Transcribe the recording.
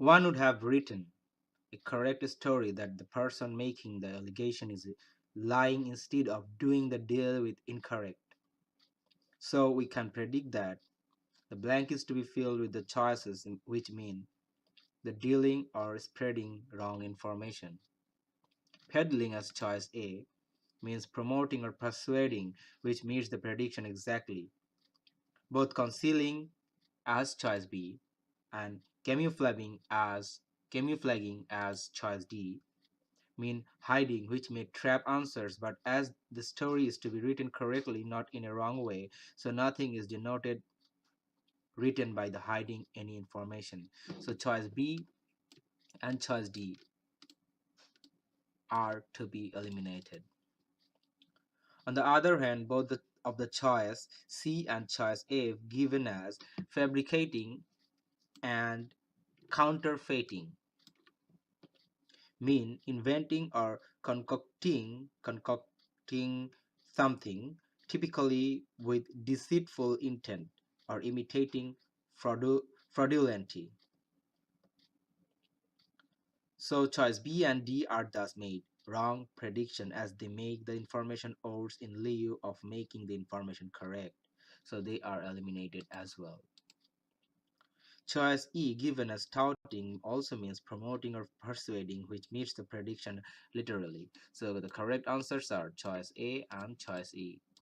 One would have written a correct story that the person making the allegation is lying instead of doing the deal with incorrect. So we can predict that the blank is to be filled with the choices which mean the dealing or spreading wrong information. Peddling as choice A means promoting or persuading, which meets the prediction exactly. Both concealing as choice B and camouflaging as choice D mean hiding, which may trap answers, but as the story is to be written correctly, not in a wrong way, so nothing is denoted written by the hiding any information. So choice B and choice D are to be eliminated. On the other hand, both of the choice C and choice A given as fabricating and counterfeiting mean inventing or concocting something, typically with deceitful intent, or imitating fraudulently. So choice B and D are thus made wrong prediction as they make the information ours in lieu of making the information correct. So they are eliminated as well. Choice E given as touting also means promoting or persuading, which meets the prediction literally. So the correct answers are choice A and choice E.